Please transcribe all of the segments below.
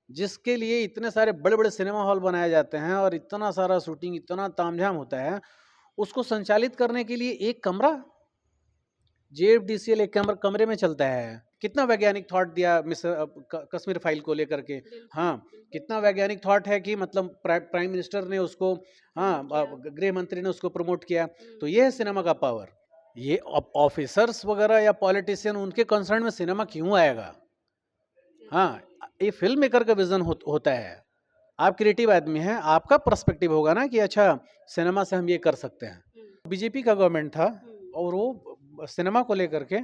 जिसके लिए इतने सारे बड़े-बड़े सिनेमा हॉल बनाए जाते हैं और इतना सारा शूटिंग, इतना तामझाम होता है, उसको संचालित करने के लिए एक कमरा, जेएफडीसीएल एक कमरे में चलता है। कितना वैज्ञानिक थॉट दिया कश्मीर फाइल को लेकर के। हाँ, कितना वैज्ञानिक थॉट है कि मतलब प्राइम मिनिस्टर ने उसको, हाँ, गृह मंत्री ने उसको प्रमोट किया। तो ये है सिनेमा का पावर। ये ऑफिसर्स वगैरह या पॉलिटिशियन, उनके कंसर्न में सिनेमा क्यों आएगा? हाँ, ये फिल्म मेकर का विजन होता है। आप क्रिएटिव आदमी हैं, आपका पर्सपेक्टिव होगा ना कि अच्छा सिनेमा से हम ये कर सकते हैं। बीजेपी का गवर्नमेंट था और वो सिनेमा को लेकर के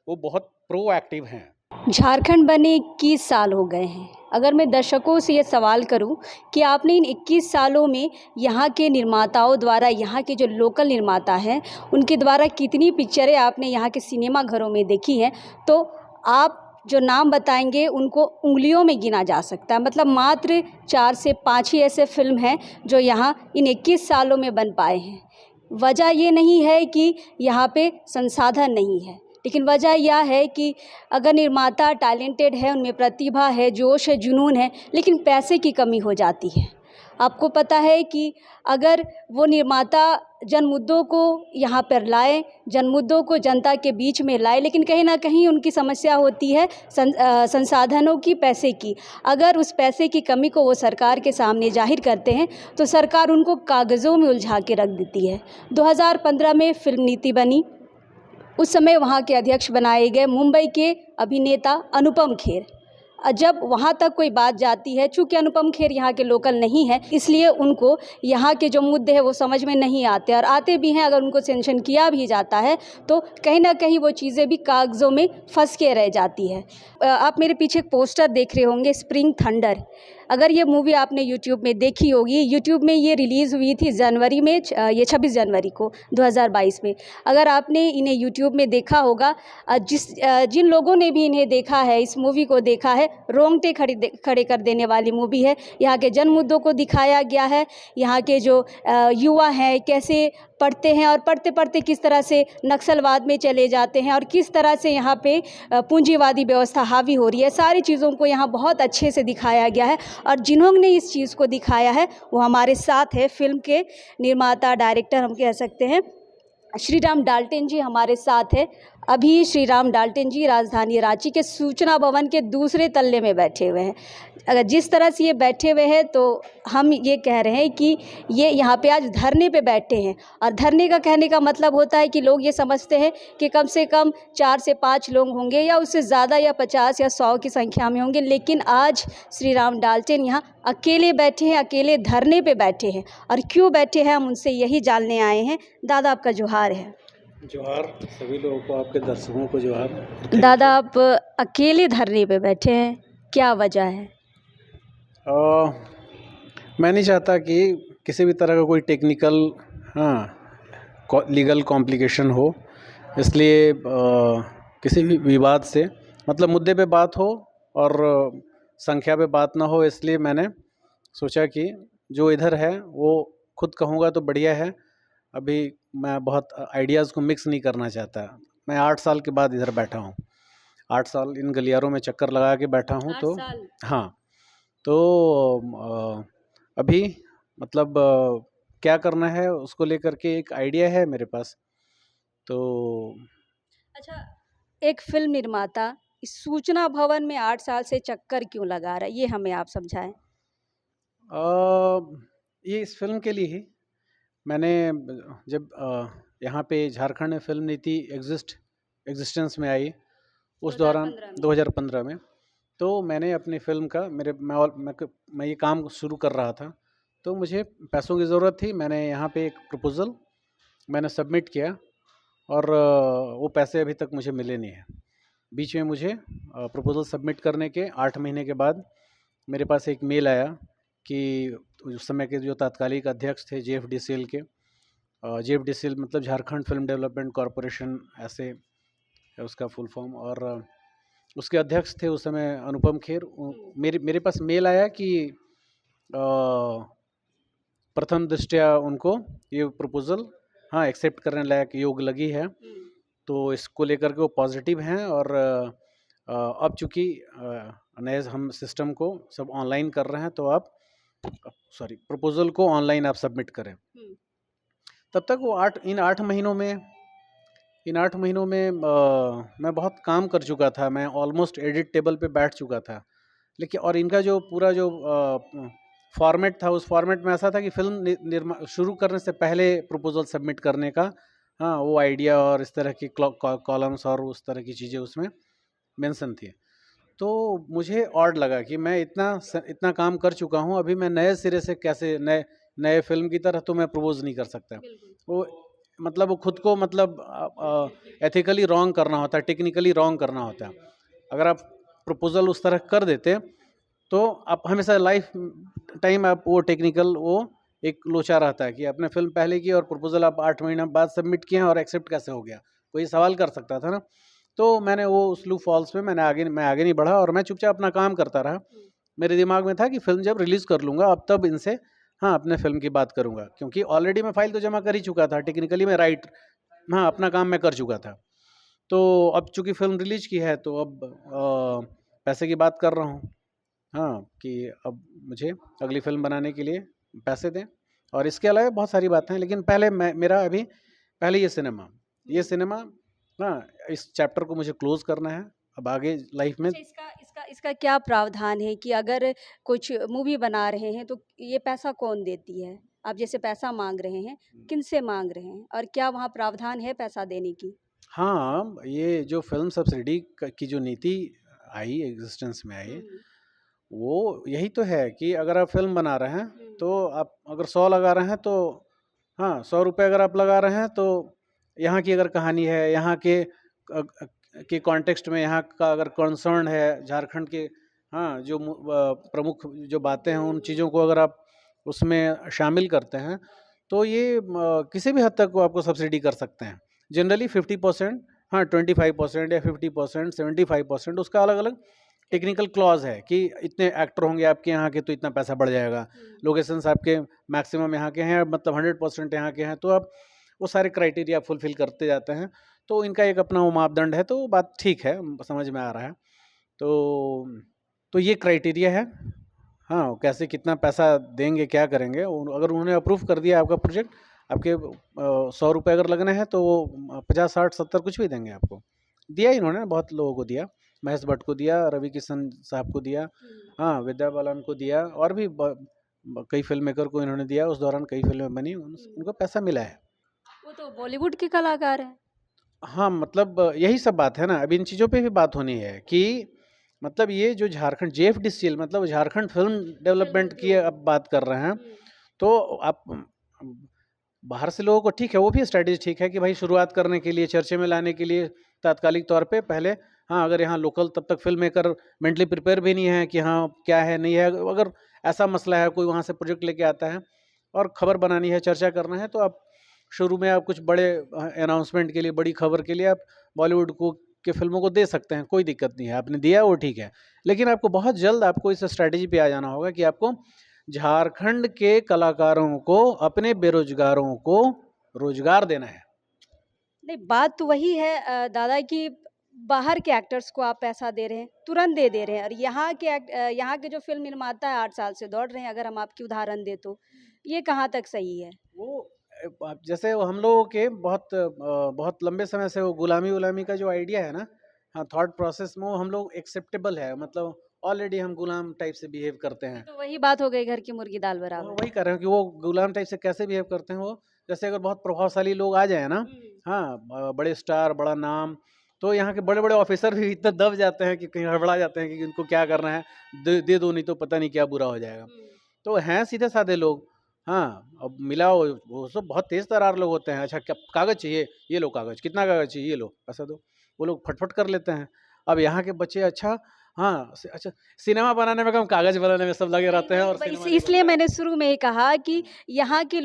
वो बहुत प्रोएक्टिव हैं। झारखंड बने 21 साल हो गए हैं। अगर मैं दर्शकों से ये सवाल करूं कि आपने इन 21 सालों में यहाँ के निर्माताओं द्वारा, यहाँ के जो लोकल निर्माता हैं, उनके द्वारा कितनी पिक्चरें आपने यहाँ के सिनेमा घरों में देखी हैं, तो आप जो नाम बताएंगे उनको उंगलियों में गिना जा सकता है। मतलब मात्र 4 से 5 ही ऐसे फिल्म हैं जो यहाँ इन 21 सालों में बन पाए हैं। वजह ये नहीं है कि यहाँ पे संसाधन नहीं है, लेकिन वजह यह है कि अगर निर्माता टैलेंटेड है, उनमें प्रतिभा है, जोश है, जुनून है, लेकिन पैसे की कमी हो जाती है। आपको पता है कि अगर वो निर्माता जन मुद्दों को यहाँ पर लाए, जन मुद्दों को जनता के बीच में लाए, लेकिन कहीं ना कहीं उनकी समस्या होती है संसाधनों की, पैसे की। अगर उस पैसे की कमी को वो सरकार के सामने जाहिर करते हैं तो सरकार उनको कागज़ों में उलझा के रख देती है। 2015 में फिल्म नीति बनी। उस समय वहाँ के अध्यक्ष बनाए गए मुंबई के अभिनेता अनुपम खेर। जब वहाँ तक कोई बात जाती है, चूँकि अनुपम खेर यहाँ के लोकल नहीं है, इसलिए उनको यहाँ के जो मुद्दे हैं वो समझ में नहीं आते, और आते भी हैं अगर उनको सेंक्शन किया भी जाता है तो कहीं ना कहीं वो चीज़ें भी कागज़ों में फंस के रह जाती है। आप मेरे पीछे एक पोस्टर देख रहे होंगे, स्प्रिंग थंडर। अगर ये मूवी आपने यूट्यूब में देखी होगी, यूट्यूब में ये रिलीज़ हुई थी जनवरी में, ये 26 जनवरी को 2022 में। अगर आपने इन्हें यूट्यूब में देखा होगा, जिन लोगों ने भी इन्हें देखा है, इस मूवी को देखा है, रोंगटे खड़े कर देने वाली मूवी है। यहाँ के जन मुद्दों को दिखाया गया है, यहाँ के जो युवा हैं कैसे पढ़ते हैं और पढ़ते पढ़ते किस तरह से नक्सलवाद में चले जाते हैं और किस तरह से यहाँ पे पूंजीवादी व्यवस्था हावी हो रही है। सारी चीज़ों को यहाँ बहुत अच्छे से दिखाया गया है, और जिन्होंने इस चीज़ को दिखाया है वो हमारे साथ है। फिल्म के निर्माता, डायरेक्टर हम कह सकते हैं, श्री राम डाल्टन जी हमारे साथ है। अभी श्री राम डाल्टन जी राजधानी रांची के सूचना भवन के दूसरे तल्ले में बैठे हुए हैं। अगर जिस तरह से ये बैठे हुए हैं तो हम ये कह रहे हैं कि ये यहाँ पे आज धरने पे बैठे हैं, और धरने का कहने का मतलब होता है कि लोग ये समझते हैं कि कम से कम 4 से 5 लोग होंगे या उससे ज़्यादा, या 50 या 100 की संख्या में होंगे, लेकिन आज श्री राम डाल्टन यहाँ अकेले बैठे हैं, अकेले धरने पे बैठे हैं। और क्यों बैठे हैं हम उनसे यही जानने आए हैं। दादा आपका जोहार है। जोहार सभी लोगों को, आपके दर्शकों को जोहार। दादा आप अकेले धरने पे बैठे हैं, क्या वजह है? मैं नहीं चाहता कि किसी भी तरह का कोई टेक्निकल, हाँ, लीगल कॉम्प्लिकेशन हो, इसलिए किसी भी विवाद से, मतलब मुद्दे पे बात हो और संख्या पे बात ना हो, इसलिए मैंने सोचा कि जो इधर है वो खुद कहूँगा तो बढ़िया है। अभी मैं बहुत आइडियाज़ को मिक्स नहीं करना चाहता। मैं 8 साल के बाद इधर बैठा हूँ, 8 साल इन गलियारों में चक्कर लगा के बैठा हूँ। तो हाँ, तो अभी मतलब क्या करना है उसको लेकर के एक आइडिया है मेरे पास। तो अच्छा, एक फिल्म निर्माता इस सूचना भवन में 8 साल से चक्कर क्यों लगा रहा है, ये हमें आप समझाएं। ये इस फिल्म के लिए ही मैंने, जब यहाँ पे झारखंड में फिल्म नीति एग्जिस्टेंस में आई उस दौरान 2015 में, तो मैंने अपनी फिल्म का मैं ये काम शुरू कर रहा था, तो मुझे पैसों की ज़रूरत थी। मैंने यहाँ पे एक प्रपोज़ल मैंने सबमिट किया और वो पैसे अभी तक मुझे मिले नहीं हैं। बीच में मुझे प्रपोज़ल सबमिट करने के 8 महीने के बाद मेरे पास एक मेल आया कि उस समय के जो तात्कालिक अध्यक्ष थे जेएफडीसीएल के, जेएफडीसीएल मतलब झारखंड फिल्म डेवलपमेंट कॉरपोरेशन, ऐसे है उसका फुल फॉर्म, और उसके अध्यक्ष थे उस समय अनुपम खेर। मेरे पास मेल आया कि प्रथम दृष्टया उनको ये प्रपोज़ल, हाँ, एक्सेप्ट करने लायक योग लगी है, तो इसको लेकर के वो पॉजिटिव हैं। और अब चूँकि नए हम सिस्टम को सब ऑनलाइन कर रहे हैं, तो आप प्रपोजल को ऑनलाइन आप सबमिट करें। तब तक वो इन 8 महीनों में मैं बहुत काम कर चुका था, मैं ऑलमोस्ट एडिट टेबल पे बैठ चुका था। लेकिन और इनका जो पूरा जो फॉर्मेट था, उस फॉर्मेट में ऐसा था कि फिल्म शुरू करने से पहले प्रपोजल सबमिट करने का, हाँ, वो आइडिया और इस तरह की कॉलम्स और उस तरह की चीज़ें उसमें मेंशन थी। तो मुझे ऑड लगा कि मैं इतना काम कर चुका हूँ, अभी मैं नए सिरे से कैसे नए फिल्म की तरह तो मैं प्रपोज नहीं कर सकता। वो मतलब वो खुद को मतलब एथिकली रॉन्ग करना होता है, टेक्निकली रॉन्ग करना होता है। अगर आप प्रपोजल उस तरह कर देते तो आप हमेशा लाइफ टाइम आप वो टेक्निकल वो एक लोचा रहता है कि आपने फिल्म पहले की और प्रपोजल आप 8 महीना बाद सबमिट किए हैं और एक्सेप्ट कैसे हो गया, कोई सवाल कर सकता था ना। तो मैंने वो स्लू फॉल्स में मैं आगे नहीं बढ़ा और मैं चुपचाप अपना काम करता रहा। मेरे दिमाग में था कि फिल्म जब रिलीज़ कर लूँगा अब तब इनसे, हाँ, अपने फिल्म की बात करूँगा, क्योंकि ऑलरेडी मैं फाइल तो जमा कर ही चुका था, टेक्निकली मैं राइट, हाँ, अपना काम मैं कर चुका था। तो अब चूँकि फिल्म रिलीज की है तो अब पैसे की बात कर रहा हूँ, हाँ, कि अब मुझे अगली फिल्म बनाने के लिए पैसे दें। और इसके अलावा बहुत सारी बातें हैं, लेकिन पहले ये सिनेमा, हाँ, इस चैप्टर को मुझे क्लोज करना है। अब आगे लाइफ में अच्छा, इसका क्या प्रावधान है कि अगर कुछ मूवी बना रहे हैं तो ये पैसा कौन देती है? आप जैसे पैसा मांग रहे हैं, किनसे मांग रहे हैं और क्या वहाँ प्रावधान है पैसा देने की? हाँ, ये जो फिल्म सब्सिडी की जो नीति आई, एग्जिस्टेंस में आई, वो यही तो है कि अगर आप फिल्म बना रहे हैं तो आप अगर 100 लगा रहे हैं तो, हाँ, 100 रुपये अगर आप लगा रहे हैं तो यहाँ की अगर कहानी है, यहाँ के कॉन्टेक्स्ट में यहाँ का अगर कंसर्न है, झारखंड के, हाँ, जो प्रमुख जो बातें हैं, उन चीज़ों को अगर आप उसमें शामिल करते हैं तो ये किसी भी हद तक वो आपको सब्सिडी कर सकते हैं। जनरली 50%, हाँ, 25% या 50%, 75%, उसका अलग अलग टेक्निकल क्लॉज है कि इतने एक्टर होंगे आपके यहाँ के तो इतना पैसा बढ़ जाएगा, लोकेशंस आपके मैक्सिमम यहाँ के हैं, मतलब 100% यहाँ के हैं, तो आप वो सारे क्राइटेरिया फुलफिल करते जाते हैं। तो इनका एक अपना वो मापदंड है, तो बात ठीक है, समझ में आ रहा है। तो ये क्राइटेरिया है, हाँ, कैसे कितना पैसा देंगे, क्या करेंगे। अगर उन्होंने अप्रूव कर दिया आपका प्रोजेक्ट, आपके 100 रुपये अगर लगने हैं तो वो 50, 60, 70 कुछ भी देंगे आपको। दिया इन्होंने, बहुत लोगों को दिया, महेश भट्ट को दिया, रवि किशन साहब को दिया, हाँ, विद्या बालन को दिया, और भी कई फिल्म मेकर को इन्होंने दिया। उस दौरान कई फिल्में बनी, उनको पैसा मिला है। वो तो बॉलीवुड के कलाकार हैं। हाँ, मतलब यही सब बात है ना। अब इन चीज़ों पे भी बात होनी है कि मतलब ये जो झारखंड JFDCL, मतलब झारखंड फिल्म डेवलपमेंट की अब बात कर रहे हैं, तो आप बाहर से लोगों को, ठीक है, वो भी स्ट्रेटेजी ठीक है कि भाई शुरुआत करने के लिए, चर्चे में लाने के लिए तात्कालिक तौर पे पहले, हाँ, अगर यहाँ लोकल तब तक फिल्म मेकर मेंटली प्रिपेयर भी नहीं है कि हाँ क्या है नहीं है, अगर ऐसा मसला है, कोई वहाँ से प्रोजेक्ट लेके आता है और खबर बनानी है, चर्चा करना है, तो आप शुरू में आप कुछ बड़े अनाउंसमेंट के लिए, बड़ी खबर के लिए आप बॉलीवुड को के फिल्मों को दे सकते हैं, कोई दिक्कत नहीं है, आपने दिया वो ठीक है। लेकिन आपको बहुत जल्द आपको इस स्ट्रैटेजी पे आ जाना होगा कि आपको झारखंड के कलाकारों को, अपने बेरोजगारों को रोजगार देना है। नहीं, बात तो वही है दादा कि बाहर के एक्टर्स को आप पैसा दे रहे हैं, तुरंत दे रहे हैं, और यहाँ के जो फिल्म निर्माता है 8 साल से दौड़ रहे हैं, अगर हम आपकी उदाहरण दें तो ये कहाँ तक सही है? वो जैसे वो हम लोगों के बहुत लंबे समय से वो गुलामी का जो आइडिया है ना, हाँ, थॉट प्रोसेस में वो हम लोग एक्सेप्टेबल है, मतलब ऑलरेडी हम गुलाम टाइप से बिहेव करते हैं। तो वही बात हो गई, घर की मुर्गी दाल बराबर। वही कर रहे हैं कि वो गुलाम टाइप से कैसे बिहेव करते हैं वो, जैसे अगर बहुत प्रभावशाली लोग आ जाए ना, हाँ, बड़े स्टार, बड़ा नाम, तो यहाँ के बड़े बड़े ऑफिसर भी इतना दब जाते हैं कि कहीं हड़बड़ा जाते हैं कि उनको क्या करना है, दे दो, नहीं तो पता नहीं क्या बुरा हो जाएगा। तो हैं सीधे साधे लोग, हाँ, अब मिला वो सब बहुत तेज तरार लोग होते हैं। अच्छा, क्या कागज चाहिए, ये लो कागज, कितना कागज चाहिए, ये लो, पैसा दो, वो लोग फटफट कर लेते हैं। अब यहाँ के बच्चे, अच्छा, हाँ, अच्छा, सिनेमा बनाने में कम, कागज बनाने में सब लगे रहते हैं। और इसलिए मैंने शुरू में ही कहा कि यहाँ के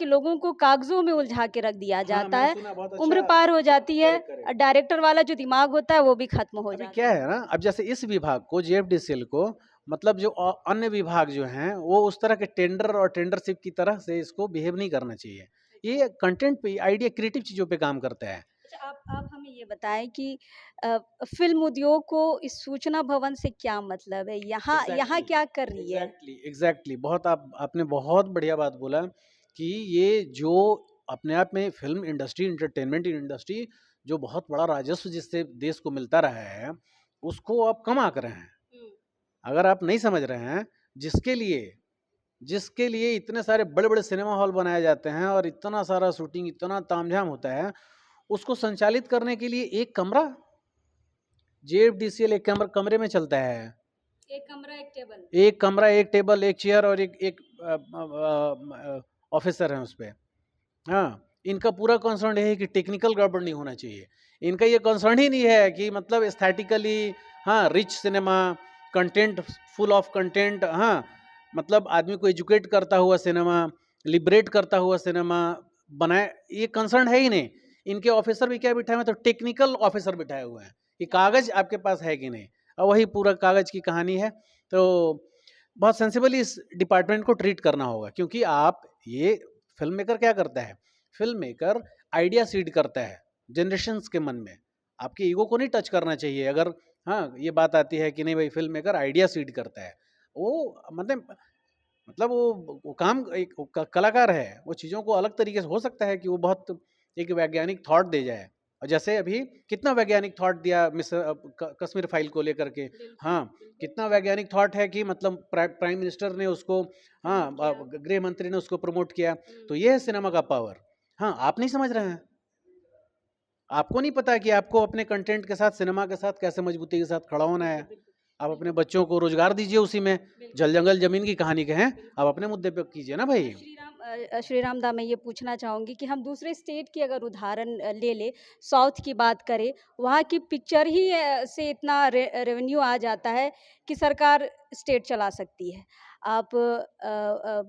लोगों को कागजों में उलझा के रख दिया जाता है, उम्र पार हो जाती है, डायरेक्टर वाला जो दिमाग होता है वो भी खत्म हो जाता है। क्या है ना, अब जैसे इस विभाग को, JFDCL को, मतलब जो अन्य विभाग जो हैं, वो उस तरह के टेंडर और टेंडरशिप की तरह से इसको बिहेव नहीं करना चाहिए। ये कंटेंट पे, आइडिया, क्रिएटिव चीज़ों पे काम करता है। अच्छा, आप हमें ये बताएं कि फिल्म उद्योग को इस सूचना भवन से क्या मतलब है, यहाँ यहाँ एग्जैक्टली क्या कर रही है? एग्जैक्टली एग्जैक्टली बहुत आपने बहुत बढ़िया बात बोला कि ये जो अपने आप में फिल्म इंडस्ट्री, एंटरटेनमेंट इंडस्ट्री, जो बहुत बड़ा राजस्व जिससे देश को मिलता रहा है, उसको आप कम आंक रहे हैं। अगर आप नहीं समझ रहे हैं, जिसके लिए जिसके लिए इतने सारे बड़े बड़े सिनेमा हॉल बनाए जाते हैं और इतना सारा शूटिंग, इतना तामझाम होता है, उसको संचालित करने के लिए एक कमरा, JFDCL एक कमरे में चलता है। एक कमरा एक टेबल। एक कमरा, एक टेबल, एक चेयर और एक एक ऑफिसर है उस पे। हाँ, इनका पूरा कंसर्न ये है कि टेक्निकल गड़बड़ नहीं होना चाहिए। इनका ये कंसर्न ही नहीं है कि मतलब एस्थेटिकली, हाँ, rich cinema, content, full of content, हाँ, मतलब आदमी को एजुकेट करता हुआ सिनेमा, लिबरेट करता हुआ सिनेमा बनाए, ये कंसर्न है ही नहीं। इनके ऑफिसर भी क्या बिठाए हुए, तो टेक्निकल ऑफिसर बिठाए हुए हैं कि कागज आपके पास है कि नहीं, और वही पूरा कागज की कहानी है। तो बहुत सेंसिबली इस डिपार्टमेंट को ट्रीट करना होगा, क्योंकि आप ये फिल्म मेकर क्या करता है, फिल्म मेकर आइडिया सीड करता है जनरेशन्स के मन में। आपके ईगो को नहीं टच करना चाहिए। अगर हाँ ये बात आती है कि नहीं भाई फिल्म मेकर आइडिया सीड करता है, वो मतलब वो काम एक कलाकार है, वो चीज़ों को अलग तरीके से हो सकता है कि वो बहुत एक वैज्ञानिक थॉट दे जाए, और जैसे अभी कितना वैज्ञानिक थॉट दिया कश्मीर फाइल को लेकर के। हाँ, कितना वैज्ञानिक थॉट है कि मतलब प्राइम मिनिस्टर ने उसको, हाँ, गृह मंत्री ने उसको प्रमोट किया। तो ये है सिनेमा का पावर। हाँ, आप नहीं समझ रहे हैं, आपको नहीं पता कि आपको अपने कंटेंट के साथ, सिनेमा के साथ कैसे मजबूती के साथ खड़ा होना है। आप अपने बच्चों को रोजगार दीजिए उसी में, जल जंगल जमीन की कहानी कहें, आप अपने मुद्दे पे कीजिए ना भाई। श्रीराम दा, मैं ये पूछना चाहूँगी कि हम दूसरे स्टेट की अगर उदाहरण ले ले, साउथ की बात करें, वहाँ की पिक्चर ही से इतना रेवेन्यू आ जाता है कि सरकार स्टेट चला सकती है। आप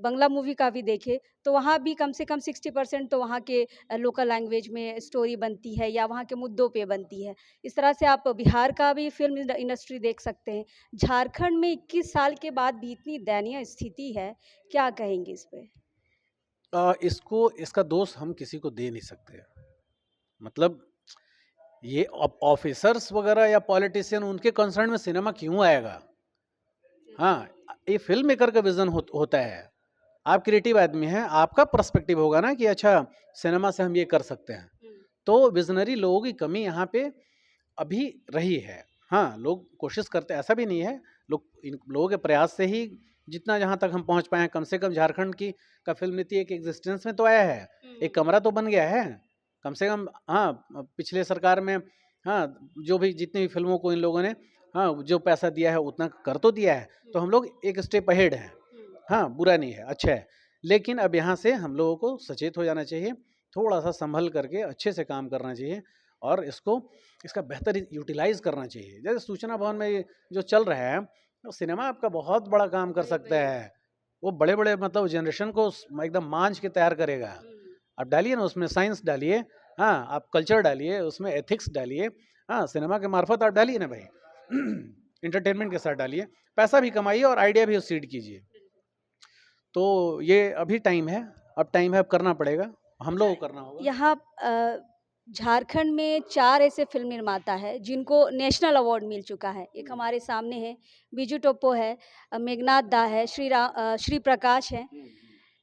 बंगला मूवी का भी देखें तो वहाँ भी कम से कम 60% तो वहाँ के लोकल लैंग्वेज में स्टोरी बनती है या वहाँ के मुद्दों पे बनती है। इस तरह से आप बिहार का भी फिल्म इंडस्ट्री देख सकते हैं। झारखंड में 21 साल के बाद भी इतनी दयनीय स्थिति है, क्या कहेंगे इस पे? इसका दोष हम किसी को दे नहीं सकते। मतलब ये ऑफिसर्स वगैरह या पॉलिटिशियन, उनके कंसर्न में सिनेमा क्यों आएगा? हाँ, ये फिल्म मेकर का विजन होता है। आप क्रिएटिव आदमी हैं, आपका पर्सपेक्टिव होगा ना कि अच्छा सिनेमा से हम ये कर सकते हैं। तो विजनरी लोगों की कमी यहाँ पे अभी रही है। हाँ, लोग कोशिश करते, ऐसा भी नहीं है, लोग इन लोगों के प्रयास से ही जितना जहाँ तक हम पहुँच पाए हैं। कम से कम झारखंड की का फिल्म नीति एक एग्जिस्टेंस में तो आया है, एक कमरा तो बन गया है कम से कम। हाँ, पिछले सरकार में, हाँ, जो भी जितनी भी फिल्मों को इन लोगों ने, हाँ, जो पैसा दिया है उतना कर तो दिया है, तो हम लोग एक स्टेप अहेड हैं। हाँ, बुरा नहीं है, अच्छा है। लेकिन अब यहाँ से हम लोगों को सचेत हो जाना चाहिए, थोड़ा सा संभल करके अच्छे से काम करना चाहिए, और इसका बेहतर यूटिलाइज करना चाहिए। जैसे सूचना भवन में ये जो चल रहा है, तो सिनेमा आपका बहुत बड़ा काम कर सकता है। वो बड़े बड़े मतलब जनरेशन को एकदम मांझ के तैयार करेगा। आप डालिए ना उसमें साइंस डालिए, हाँ, आप कल्चर डालिए, उसमें एथिक्स डालिए, हाँ, सिनेमा के मार्फत आप डालिए ना भाई इंटरटेनमेंट के साथ डालिए, पैसा भी कमाइए और आइडिया भी सीड कीजिए। तो ये अभी टाइम है, अब टाइम है, अब करना पड़ेगा, हम लोगों को करना होगा। यहाँ झारखंड में 4 ऐसे फ़िल्म निर्माता हैं जिनको नेशनल अवार्ड मिल चुका है। एक हमारे सामने है, बीजू टोप्पो है, मेघनाथ दा है, श्री प्रकाश है।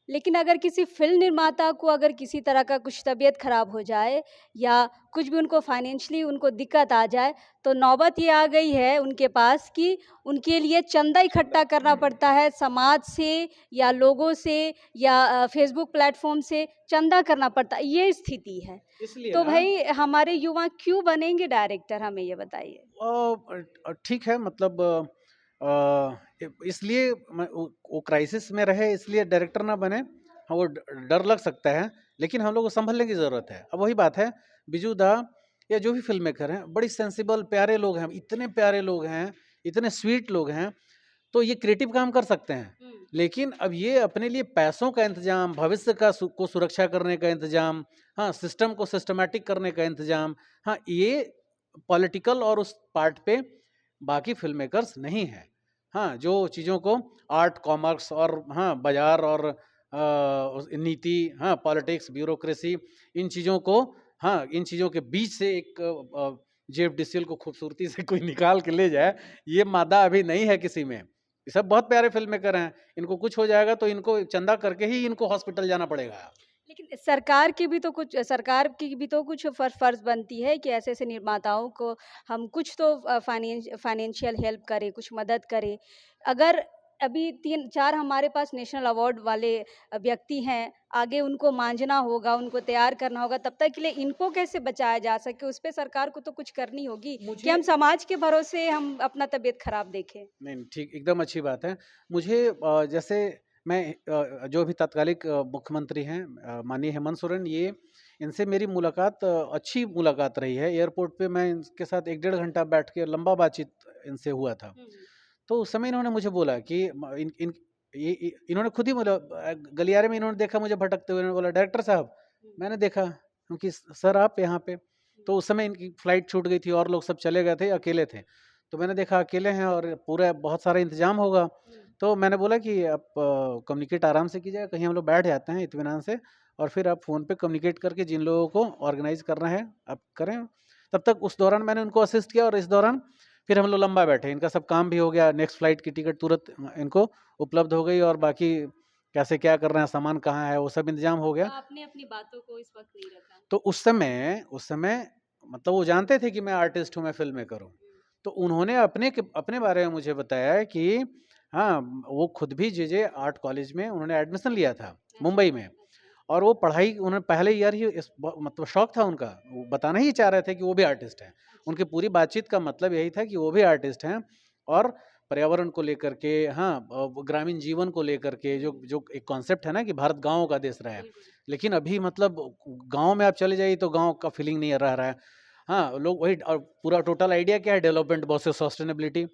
लेकिन अगर किसी फ़िल्म निर्माता को अगर किसी तरह का कुछ तबीयत ख़राब हो जाए या कुछ भी उनको फाइनेंशियली उनको दिक्कत आ जाए, तो नौबत ये आ गई है उनके पास कि उनके लिए चंदा इकट्ठा करना पड़ता है समाज से या लोगों से या फेसबुक प्लेटफ़ॉर्म से चंदा करना पड़ता है, ये स्थिति है। इसलिए तो ना, भाई हमारे युवा क्यों बनेंगे डायरेक्टर, हमें ये बताइए? ठीक है, मतलब इसलिए वो क्राइसिस में रहे, इसलिए डायरेक्टर ना बने। हाँ, वो डर लग सकता है, लेकिन हम लोग को संभलने की ज़रूरत है। अब वही बात है, बिजू दा या जो भी फिल्म मेकर हैं, बड़ी सेंसिबल प्यारे लोग हैं, इतने प्यारे लोग हैं, इतने स्वीट लोग हैं, तो ये क्रिएटिव काम कर सकते हैं। लेकिन अब ये अपने लिए पैसों का इंतजाम, भविष्य को सुरक्षा करने का इंतजाम, हाँ, सिस्टम को सिस्टमैटिक करने का इंतजाम, हाँ, ये पॉलिटिकल और उस पार्ट पे बाकी फिल्म मेकर्स नहीं है। हाँ, जो चीज़ों को आर्ट, कॉमर्स और हाँ, बाजार और नीति, हाँ, पॉलिटिक्स, ब्यूरोक्रेसी, इन चीज़ों को हाँ, इन चीज़ों के बीच से एक जेएफडीसीएल को खूबसूरती से कोई निकाल के ले जाए, ये मादा अभी नहीं है किसी में। ये सब बहुत प्यारे फ़िल्म मेकर हैं, इनको कुछ हो जाएगा तो इनको चंदा करके ही इनको हॉस्पिटल जाना पड़ेगा। लेकिन सरकार की भी तो कुछ फ़र्ज़ बनती है कि ऐसे-ऐसे निर्माताओं को हम कुछ तो फाइनेंशियल हेल्प करें, कुछ मदद करें। अगर अभी 3-4 हमारे पास नेशनल अवार्ड वाले व्यक्ति हैं, आगे उनको मांझना होगा, उनको तैयार करना होगा, तब तक के लिए इनको कैसे बचाया जा सके, उस पे सरकार को तो कुछ करनी होगी कि मुझे हम समाज के भरोसे हम अपना तबीयत खराब देखें। नहीं, ठीक, एकदम अच्छी बात है। मुझे जैसे मैं जो भी तत्कालिक मुख्यमंत्री हैं माननीय हेमंत सोरेन, ये इनसे मेरी मुलाकात अच्छी मुलाकात रही है। एयरपोर्ट पे मैं इनके साथ 1 डेढ़ घंटा बैठ के लंबा बातचीत इनसे हुआ था। हुँ, हुँ। तो उस समय इन्होंने मुझे बोला कि इन्होंने खुद ही बोला, गलियारे में इन्होंने देखा मुझे भटकते हुए, इन्होंने बोला, "डायरेक्टर साहब।" मैंने देखा, क्योंकि सर आप यहाँ पे, तो उस समय इनकी फ्लाइट छूट गई थी और लोग सब चले गए थे, अकेले थे। तो मैंने देखा अकेले हैं और पूरा बहुत सारा इंतजाम होगा। तो मैंने बोला कि आप कम्युनिकेट आराम से कीजिएगा, कहीं हम लोग बैठ जाते हैं इत्मीनान से, और फिर आप फ़ोन पे कम्युनिकेट करके जिन लोगों को ऑर्गेनाइज़ करना है आप करें। तब तक उस दौरान मैंने उनको असिस्ट किया और इस दौरान फिर हम लोग लंबा बैठे। इनका सब काम भी हो गया, नेक्स्ट फ्लाइट की टिकट तुरंत इनको उपलब्ध हो गई और बाकी कैसे क्या करना है, सामान कहाँ है, वो सब इंतजाम हो गया। आपने अपनी बातों को इस वक़्त नहीं रखा। तो उस समय मतलब वो जानते थे कि मैं आर्टिस्ट हूँ, मैं फ़िल्म मेकर हूँ। तो उन्होंने अपने बारे में मुझे बताया है कि हाँ, वो खुद भी जेजे आर्ट कॉलेज में उन्होंने एडमिशन लिया था, मुंबई में। और वो पढ़ाई उन्होंने पहले ईयर ही मतलब शौक था उनका, वो बताना ही चाह रहे थे कि वो भी आर्टिस्ट हैं। उनकी पूरी बातचीत का मतलब यही था कि वो भी आर्टिस्ट हैं और पर्यावरण को लेकर के, हाँ, वो ग्रामीण जीवन को लेकर के जो जो एक कॉन्सेप्ट है ना कि भारत गाँव का देश रहा है। लेकिन अभी मतलब गाँव में आप चले जाइए तो गाँव का फीलिंग नहीं रह रहा है। हाँ, लोग वही, और पूरा टोटल आइडिया क्या है, डेवलपमेंट वर्सेस सस्टेनेबिलिटी।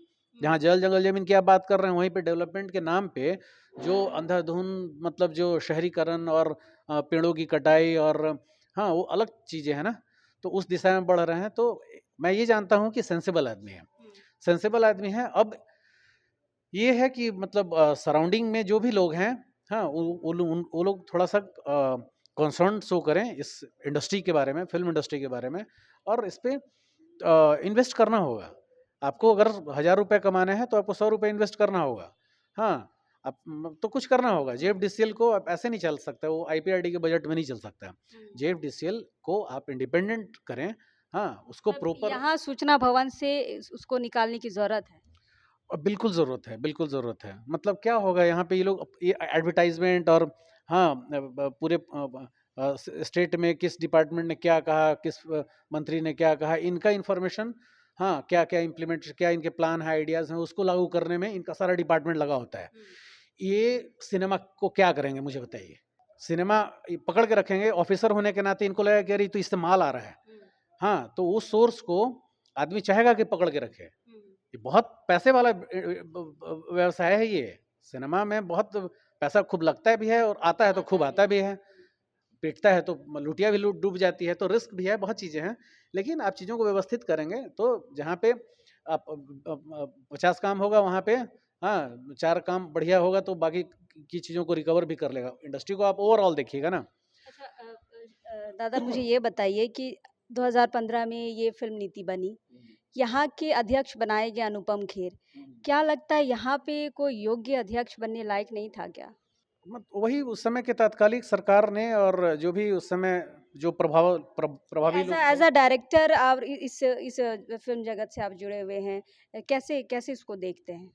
जहाँ जल, जंगल, ज़मीन की आप बात कर रहे हैं, वहीं पे डेवलपमेंट के नाम पे जो अंधाधुंध मतलब जो शहरीकरण और पेड़ों की कटाई और, हाँ, वो अलग चीज़ें हैं ना, तो उस दिशा में बढ़ रहे हैं। तो मैं ये जानता हूँ कि सेंसिबल आदमी है, सेंसिबल आदमी है। अब ये है कि मतलब सराउंडिंग में जो भी लोग हैं, हाँ, वो लोग थोड़ा-सा कंसर्न शो करें इस इंडस्ट्री के बारे में, फ़िल्म इंडस्ट्री के बारे में, और इस पे इन्वेस्ट करना होगा। आपको अगर ₹1000 कमाने हैं तो आपको ₹100 इन्वेस्ट करना होगा। हाँ, आप तो कुछ करना होगा। जेएफडीसीएल को आप ऐसे नहीं चल सकता, वो आईपीआरडी के बजट में नहीं चल सकता। जेएफडीसीएल को आप इंडिपेंडेंट करें, हाँ, उसको मतलब प्रॉपर। यहाँ सूचना भवन से उसको निकालने की ज़रूरत है। बिल्कुल ज़रूरत है, बिल्कुल ज़रूरत है। मतलब क्या होगा यहाँ पे, ये लोग ये एडवर्टाइज़मेंट और, हाँ, पूरे स्टेट में किस डिपार्टमेंट ने क्या कहा, किस मंत्री ने क्या कहा, इनका इन्फॉर्मेशन, हाँ, क्या-क्या इम्प्लीमेंट, क्या इनके प्लान है, आइडियाज़ हैं, उसको लागू करने में इनका सारा डिपार्टमेंट लगा होता है। ये सिनेमा को क्या करेंगे मुझे बताइए? सिनेमा पकड़ के रखेंगे, ऑफ़िसर होने के नाते इनको लगेगा कि अरे ये तो इससे माल आ रहा है। हाँ, तो उस सोर्स को आदमी चाहेगा कि पकड़ के रखे। ये बहुत पैसे वाला व्यवसाय है ये। सिनेमा में बहुत पैसा खूब लगता भी है और आता है तो खूब आता भी है। पीटता है तो लुटिया भी लूट डूब जाती है, तो रिस्क भी है, बहुत चीज़ें हैं। लेकिन आप चीज़ों को व्यवस्थित करेंगे तो जहाँ पे आप 50 काम होगा वहाँ पे, हाँ, 4 काम बढ़िया होगा तो बाकी की चीज़ों को रिकवर भी कर लेगा। इंडस्ट्री को आप ओवरऑल देखिएगा ना। अच्छा दादा मुझे ये बताइए कि 2015 में ये फ़िल्म नीति बनी, यहाँ के अध्यक्ष बनाए गए अनुपम खेर। क्या लगता है यहाँ पे कोई योग्य अध्यक्ष बनने लायक नहीं था क्या? मत वही उस समय के तात्कालिक सरकार ने, और जो भी उस समय जो प्रभावी लोग एज़ थे। अ डायरेक्टर आप इस फ़िल्म जगत से आप जुड़े हुए हैं। कैसे कैसे इसको देखते हैं?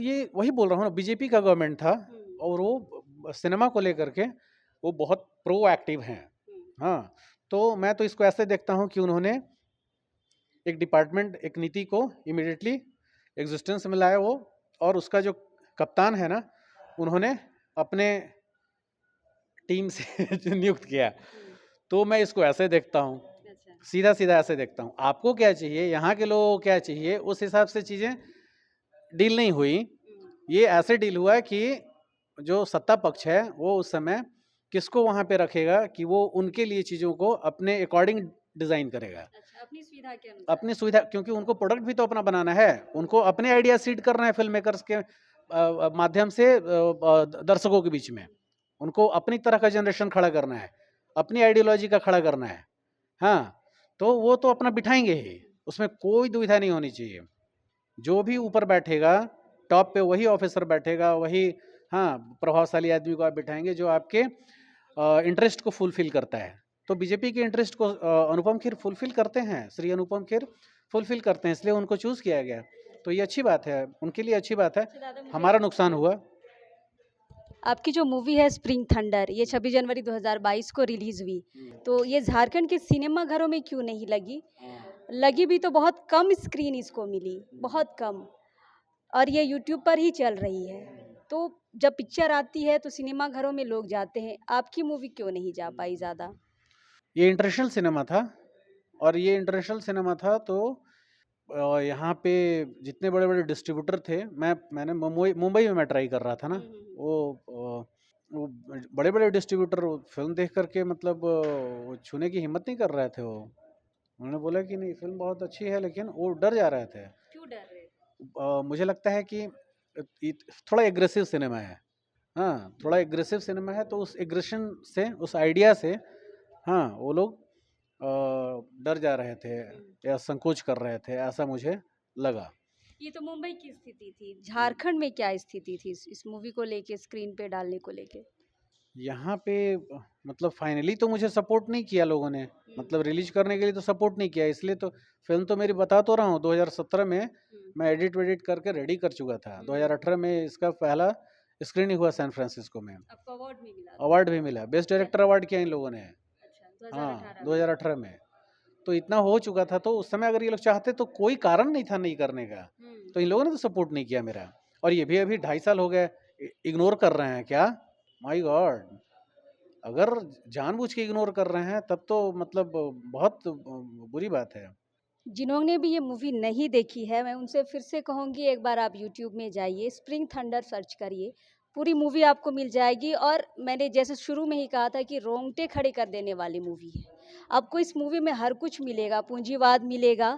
ये वही बोल रहा हूँ ना, बीजेपी का गवर्नमेंट था हुँ, और वो सिनेमा को लेकर के वो बहुत प्रोएक्टिव हैं। हुँ, हाँ, तो मैं तो इसको ऐसे देखता हूँ कि उन्होंने एक डिपार्टमेंट, एक नीति को इमीडिएटली एग्जिस्टेंस में लाया वो, और उसका जो कप्तान है ना, उन्होंने अपने टीम से जो नियुक्त किया। हुँ। तो मैं इसको ऐसे देखता हूँ, अच्छा। सीधा-सीधा ऐसे देखता हूँ। आपको क्या चाहिए, यहाँ के लोगों को क्या चाहिए, उस हिसाब से चीज़ें डील नहीं हुई। हुँ, ये ऐसे डील हुआ कि जो सत्ता पक्ष है वो उस समय किसको वहाँ पे रखेगा कि वो उनके लिए चीज़ों को अपने अकॉर्डिंग डिज़ाइन करेगा। अच्छा अपनी सुविधा के अनुसार। अपनी सुविधा, क्योंकि उनको प्रोडक्ट भी तो अपना बनाना है, उनको अपने आइडिया सीड करना है फ़िल्म मेकर्स के माध्यम से दर्शकों के बीच में। उनको अपनी तरह का जनरेशन खड़ा करना है। अपनी आइडियोलॉजी का खड़ा करना है, हाँ, तो वो तो अपना बिठाएंगे ही, उसमें कोई दुविधा नहीं होनी चाहिए। जो भी ऊपर बैठेगा टॉप पे वही ऑफिसर बैठेगा, वही हाँ प्रभावशाली आदमी को आप बिठाएंगे जो आपके इंटरेस्ट को फुलफिल करता है। तो बीजेपी के इंटरेस्ट को अनुपम खेर फुलफिल करते हैं, श्री अनुपम खेर फुलफिल करते हैं, इसलिए उनको चूज किया गया। तो ये अच्छी बात है, उनके लिए अच्छी बात है, हमारा नुकसान हुआ। आपकी जो मूवी है स्प्रिंग थंडर, ये 26 जनवरी 2022 को रिलीज हुई, तो ये झारखंड के सिनेमा घरों में क्यों नहीं लगी? लगी भी तो बहुत कम स्क्रीन इसको मिली, बहुत कम, और ये यूट्यूब पर ही चल रही है। तो जब पिक्चर आती है तो सिनेमा घरों में लोग जाते हैं, आपकी मूवी क्यों नहीं जा पाई ज़्यादा? ये इंटरनेशनल सिनेमा था, और ये इंटरनेशनल सिनेमा था तो यहाँ पे जितने बड़े बड़े डिस्ट्रीब्यूटर थे, मैंने मुंबई में मैं ट्राई कर रहा था ना, वो बड़े बड़े डिस्ट्रीब्यूटर फिल्म देख करके मतलब वो छूने की हिम्मत नहीं कर रहे थे। वो उन्होंने बोला कि नहीं फिल्म बहुत अच्छी है, लेकिन वो डर जा रहे थे। क्यों डर रहे? मुझे लगता है कि थोड़ा एग्रेसिव सिनेमा है, हाँ थोड़ा एग्रेसिव सिनेमा है, तो उस एग्रेशन से, उस आइडिया से हाँ वो लोग डर जा रहे थे या संकोच कर रहे थे, ऐसा मुझे लगा। ये तो मुंबई की स्थिति थी, झारखंड में क्या स्थिति थी इस मूवी को लेके, स्क्रीन पे डालने को लेके? यहाँ पे मतलब फाइनली तो मुझे सपोर्ट नहीं किया लोगों ने, मतलब रिलीज करने के लिए तो सपोर्ट नहीं किया, इसलिए तो फिल्म तो मेरी बता तो रहा हूँ 2017 में मैं एडिट वेडिट करके रेडी कर चुका था। 2018 में इसका पहला स्क्रीनिंग हुआ सैन फ्रांसिस्को में, आपको अवार्ड भी मिला? अवार्ड भी मिला, बेस्ट डायरेक्टर अवार्ड किया इन लोगों ने। अच्छा, हाँ 2018 में। 2018 में तो इतना हो चुका था, तो उस समय अगर ये लोग चाहते तो कोई कारण नहीं था नहीं करने का, तो इन लोगों ने तो सपोर्ट नहीं किया मेरा। और ये भी अभी 2.5 साल हो गए इग्नोर कर रहे हैं क्या? माय गॉड, अगर जानबूझ के इग्नोर कर रहे हैं तब तो मतलब बहुत बुरी बात है। जिन्होंने भी ये मूवी नहीं देखी है, मैं उनसे फिर से कहूँगी एक बार आप यूट्यूब में जाइए, स्प्रिंग थंडर सर्च करिए, पूरी मूवी आपको मिल जाएगी। और मैंने जैसे शुरू में ही कहा था कि रोंगटे खड़े कर देने वाली मूवी है। आपको इस मूवी में हर कुछ मिलेगा, पूंजीवाद मिलेगा,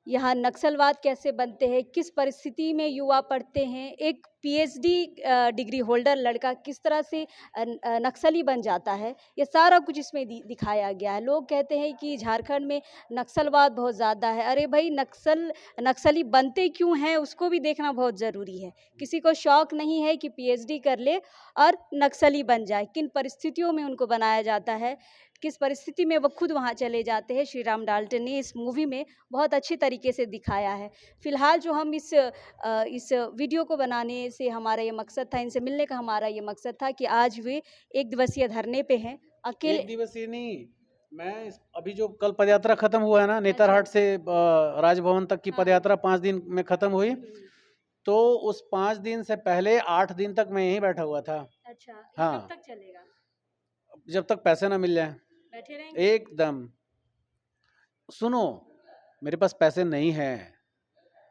यहाँ नक्सलवाद कैसे बनते हैं, किस परिस्थिति में युवा पढ़ते हैं, एक पीएचडी डिग्री होल्डर लड़का किस तरह से नक्सली बन जाता है, ये सारा कुछ इसमें दिखाया गया है। लोग कहते हैं कि झारखंड में नक्सलवाद बहुत ज़्यादा है, अरे भाई नक्सली बनते क्यों हैं उसको भी देखना बहुत ज़रूरी है। किसी को शौक नहीं है कि पीएचडी कर ले और नक्सली बन जाए, किन परिस्थितियों में उनको बनाया जाता है, किस परिस्थिति में वो खुद वहाँ चले जाते हैं। श्री राम डाल्टन ने इस मूवी में बहुत अच्छी तरीके से दिखाया है। फ़िलहाल जो हम इस वीडियो को बनाने से हमारा ये मकसद था, इनसे मिलने का हमारा ये मकसद था कि आज वे 1 दिवसीय धरने पे हैं। एक दिवसीय नहीं, मैं अभी जो कल पदयात्रा खत्म हुआ है ना, नेतरहाट से राजभवन तक की पदयात्रा 5 दिन में खत्म हुई, तो उस 5 दिन से पहले 8 दिन तक मैं यहीं बैठा हुआ था। अच्छा, हाँ, कब तक चलेगा? जब तक पैसे ना मिल जाए बैठे रहेंगे? एकदम। सुनो, मेरे पास पैसे नहीं हैं,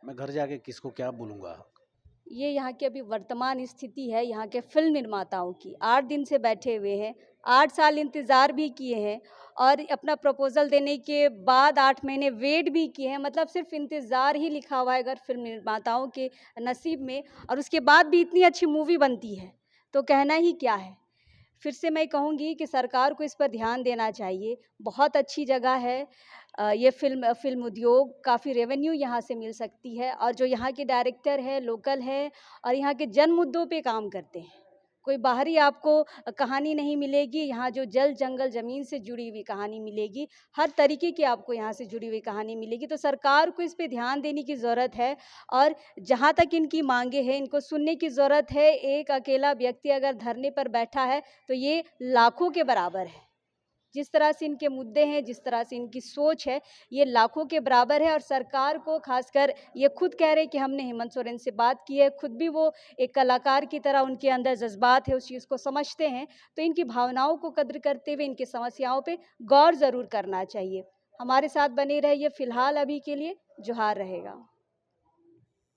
मैं घर जाके किसको क्या बोलूँगा। ये यहाँ की अभी वर्तमान स्थिति है यहाँ के फिल्म निर्माताओं की। 8 दिन से बैठे हुए हैं, 8 साल इंतज़ार भी किए हैं और अपना प्रपोज़ल देने के बाद 8 महीने वेट भी किए हैं। मतलब सिर्फ़ इंतज़ार ही लिखा हुआ है अगर फिल्म निर्माताओं के नसीब में, और उसके बाद भी इतनी अच्छी मूवी बनती है, तो कहना ही क्या है। फिर से मैं कहूँगी कि सरकार को इस पर ध्यान देना चाहिए। बहुत अच्छी जगह है ये फ़िल्म उद्योग, काफ़ी रेवेन्यू यहाँ से मिल सकती है, और जो यहाँ के डायरेक्टर हैं, लोकल हैं और यहाँ के जन मुद्दों पे काम करते हैं। कोई बाहरी आपको कहानी नहीं मिलेगी, यहाँ जो जल, जंगल, ज़मीन से जुड़ी हुई कहानी मिलेगी, हर तरीके की आपको यहाँ से जुड़ी हुई कहानी मिलेगी। तो सरकार को इस पे ध्यान देने की ज़रूरत है, और जहाँ तक इनकी माँगें हैं, इनको सुनने की ज़रूरत है। एक अकेला व्यक्ति अगर धरने पर बैठा है, तो ये लाखों के बराबर है। जिस तरह से इनके मुद्दे हैं, जिस तरह से इनकी सोच है, ये लाखों के बराबर है। और सरकार को खासकर ये खुद कह रहे हैं कि हमने हेमंत सोरेन से बात की है, खुद भी वो एक कलाकार की तरह उनके अंदर जज़्बात है, उस चीज़ को समझते हैं, तो इनकी भावनाओं को कद्र करते हुए इनकी समस्याओं पे गौर ज़रूर करना चाहिए। हमारे साथ बने रहिए, फ़िलहाल अभी के लिए जोहार रहेगा।